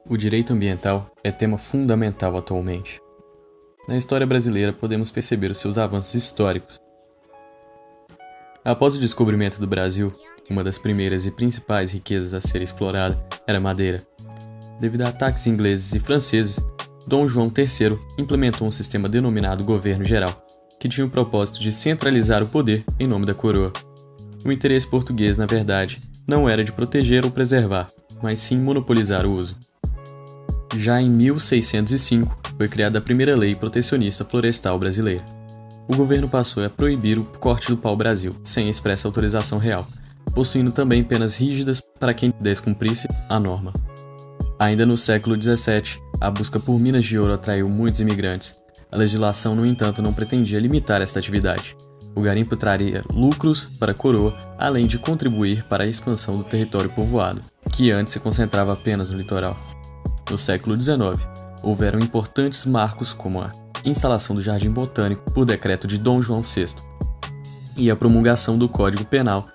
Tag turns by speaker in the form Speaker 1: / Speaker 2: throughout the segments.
Speaker 1: O direito ambiental é tema fundamental atualmente. Na história brasileira podemos perceber os seus avanços históricos. Após o descobrimento do Brasil, uma das primeiras e principais riquezas a ser explorada era a madeira. Devido a ataques ingleses e franceses, Dom João III implementou um sistema denominado Governo Geral, que tinha o propósito de centralizar o poder em nome da coroa. O interesse português, na verdade, não era de proteger ou preservar, mas sim monopolizar o uso. Já em 1605, foi criada a primeira lei protecionista florestal brasileira. O governo passou a proibir o corte do pau-brasil, sem expressa autorização real, possuindo também penas rígidas para quem descumprisse a norma. Ainda no século XVII, a busca por minas de ouro atraiu muitos imigrantes. A legislação, no entanto, não pretendia limitar esta atividade. O garimpo traria lucros para a coroa, além de contribuir para a expansão do território povoado, que antes se concentrava apenas no litoral. No século XIX, houveram importantes marcos como a instalação do Jardim Botânico por decreto de Dom João VI e a promulgação do Código Penal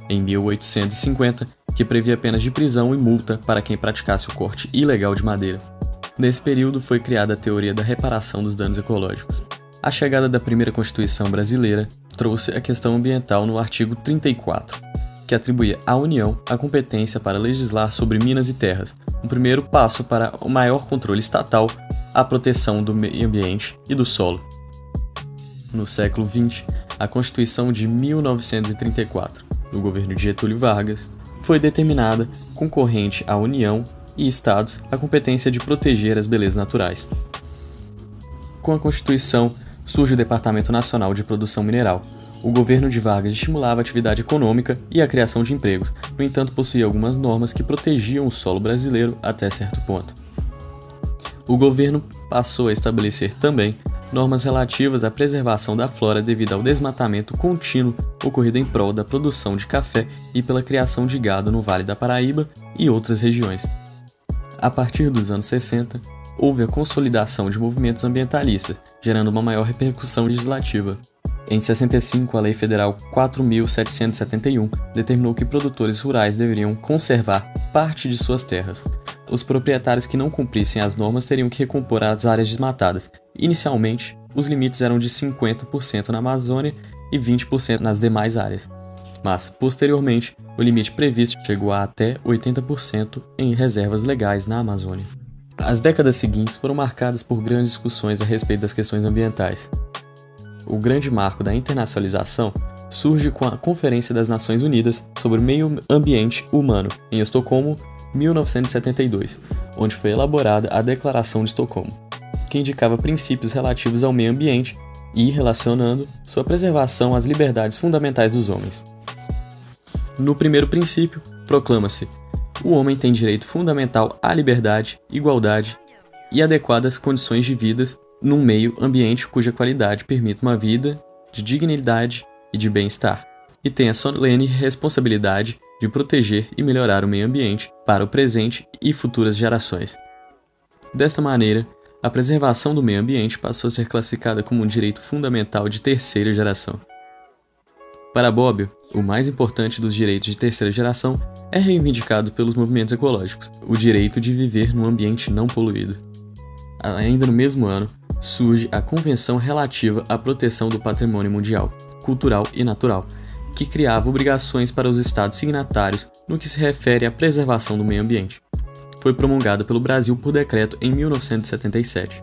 Speaker 1: em 1850, que previa penas de prisão e multa para quem praticasse o corte ilegal de madeira. Nesse período foi criada a teoria da reparação dos danos ecológicos. A chegada da primeira Constituição brasileira trouxe a questão ambiental no artigo 34, que atribuía à União a competência para legislar sobre minas e terras, um primeiro passo para o maior controle estatal à proteção do meio ambiente e do solo. No século XX, a Constituição de 1934, do governo de Getúlio Vargas, foi determinada concorrente à União e Estados a competência de proteger as belezas naturais. Com a Constituição, surge o Departamento Nacional de Produção Mineral. O governo de Vargas estimulava a atividade econômica e a criação de empregos, no entanto possuía algumas normas que protegiam o solo brasileiro até certo ponto. O governo passou a estabelecer também normas relativas à preservação da flora devido ao desmatamento contínuo ocorrido em prol da produção de café e pela criação de gado no Vale da Paraíba e outras regiões. A partir dos anos 60, houve a consolidação de movimentos ambientalistas, gerando uma maior repercussão legislativa. Em 65, a Lei Federal 4.771 determinou que produtores rurais deveriam conservar parte de suas terras. Os proprietários que não cumprissem as normas teriam que recompor as áreas desmatadas. Inicialmente, os limites eram de 50% na Amazônia e 20% nas demais áreas. Mas, posteriormente, o limite previsto chegou a até 80% em reservas legais na Amazônia. As décadas seguintes foram marcadas por grandes discussões a respeito das questões ambientais. O grande marco da internacionalização surge com a Conferência das Nações Unidas sobre o Meio Ambiente Humano, em Estocolmo, 1972, onde foi elaborada a Declaração de Estocolmo, que indicava princípios relativos ao meio ambiente e relacionando sua preservação às liberdades fundamentais dos homens. No primeiro princípio, proclama-se: o homem tem direito fundamental à liberdade, igualdade e adequadas condições de vida num meio ambiente cuja qualidade permita uma vida de dignidade e de bem-estar, e tem a solene responsabilidade de proteger e melhorar o meio ambiente para o presente e futuras gerações. Desta maneira, a preservação do meio ambiente passou a ser classificada como um direito fundamental de terceira geração. Para Bobbio, o mais importante dos direitos de terceira geração é reivindicado pelos movimentos ecológicos, o direito de viver num ambiente não poluído. Ainda no mesmo ano, surge a Convenção Relativa à Proteção do Patrimônio Mundial, Cultural e Natural, que criava obrigações para os Estados signatários no que se refere à preservação do meio ambiente. Foi promulgada pelo Brasil por decreto em 1977.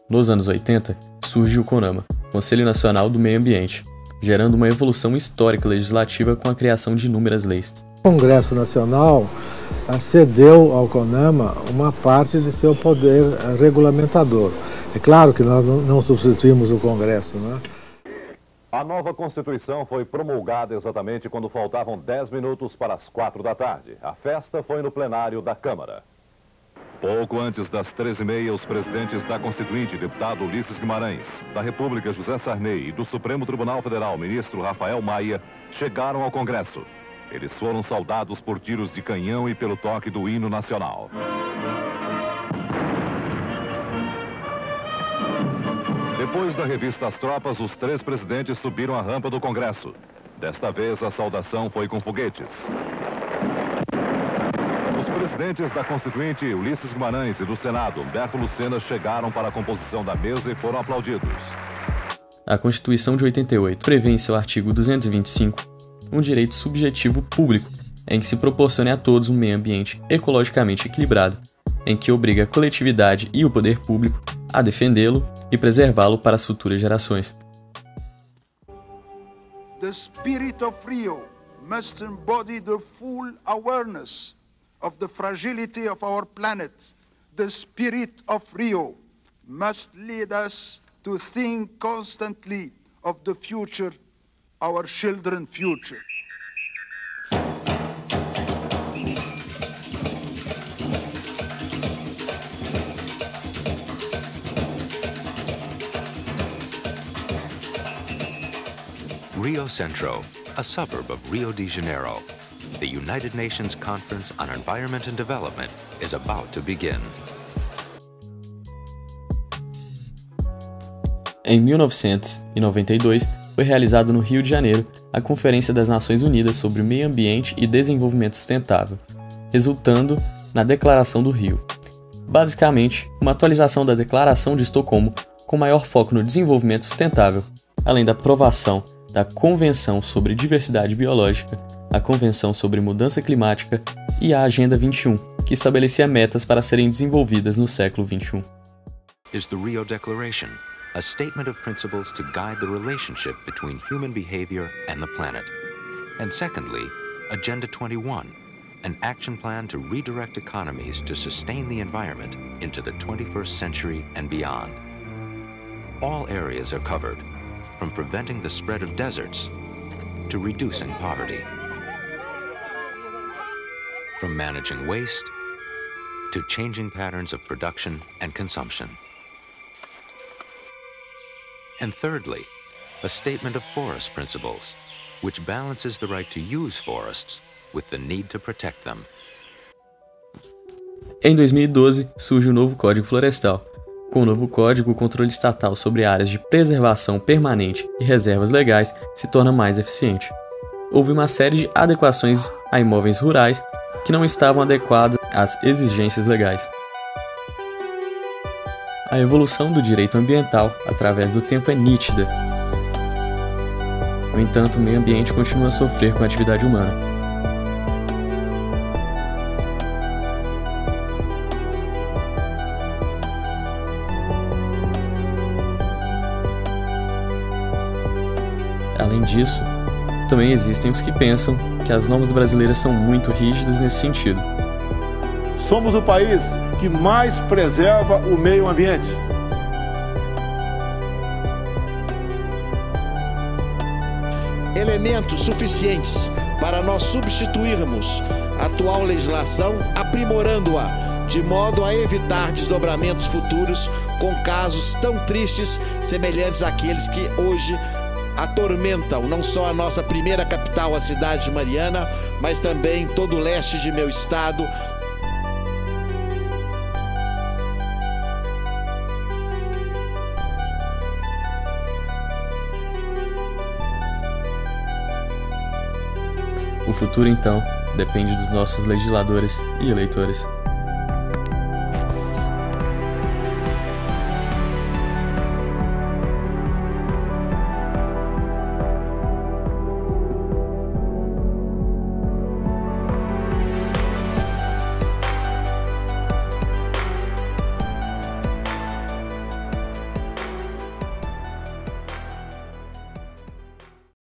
Speaker 1: Nos anos 80, surge o CONAMA, Conselho Nacional do Meio Ambiente, gerando uma evolução histórica legislativa com a criação de inúmeras leis.
Speaker 2: O Congresso Nacional cedeu ao CONAMA uma parte de seu poder regulamentador. É claro que nós não substituímos o Congresso, né?
Speaker 3: A nova Constituição foi promulgada exatamente quando faltavam 10 minutos para as 4 da tarde. A festa foi no plenário da Câmara. Pouco antes das 13h30, os presidentes da Constituinte, deputado Ulisses Guimarães, da República José Sarney e do Supremo Tribunal Federal, ministro Rafael Maia, chegaram ao Congresso. Eles foram saudados por tiros de canhão e pelo toque do hino nacional. Depois da revista às tropas, os 3 presidentes subiram a rampa do Congresso. Desta vez, a saudação foi com foguetes. Os presidentes da Constituinte, Ulisses Guimarães, e do Senado, Humberto Lucena, chegaram para a composição da mesa e foram aplaudidos.
Speaker 1: A Constituição de 88 prevê em seu artigo 225 um direito subjetivo público, em que se proporcione a todos um meio ambiente ecologicamente equilibrado, em que obriga a coletividade e o poder público a defendê-lo e preservá-lo para as futuras gerações.
Speaker 4: The spirit of Rio must embody the full awareness of the fragility of our planet. The spirit of Rio must lead us to think constantly of the future, our children's future.
Speaker 5: Rio Centro, a suburb of Rio de Janeiro. The United Nations Conference on Environment and Development is about to begin.
Speaker 1: Em 1992, foi realizada no Rio de Janeiro a Conferência das Nações Unidas sobre o Meio Ambiente e Desenvolvimento Sustentável, resultando na Declaração do Rio. Basicamente, uma atualização da Declaração de Estocolmo com maior foco no desenvolvimento sustentável, além da aprovação da Convenção sobre Diversidade Biológica, a Convenção sobre Mudança Climática e a Agenda 21, que estabelecia metas para serem desenvolvidas no século XXI.
Speaker 5: Is the Rio Declaration, a statement of principles to guide the relationship between human behavior and the planet. And secondly, Agenda 21, an action plan to redirect economies to sustain the environment into the 21st century and beyond. All areas are covered, from preventing the spread of deserts to reducing poverty, from managing waste to changing patterns of production and consumption. And thirdly, a statement of forest principles, which balances the right to use forests with the need to protect them.
Speaker 1: Em 2012, surge o novo Código Florestal. Com o novo código, o controle estatal sobre áreas de preservação permanente e reservas legais se torna mais eficiente. Houve uma série de adequações a imóveis rurais que não estavam adequados às exigências legais. A evolução do direito ambiental através do tempo é nítida. No entanto, o meio ambiente continua a sofrer com a atividade humana. Além disso, também existem os que pensam que as normas brasileiras são muito rígidas nesse sentido.
Speaker 6: Somos o país que mais preserva o meio ambiente.
Speaker 7: Elementos suficientes para nós substituirmos a atual legislação, aprimorando-a, de modo a evitar desdobramentos futuros com casos tão tristes semelhantes àqueles que hoje atormentam não só a nossa primeira capital, a cidade de Mariana, mas também todo o leste de meu estado.
Speaker 1: O futuro, então, depende dos nossos legisladores e eleitores.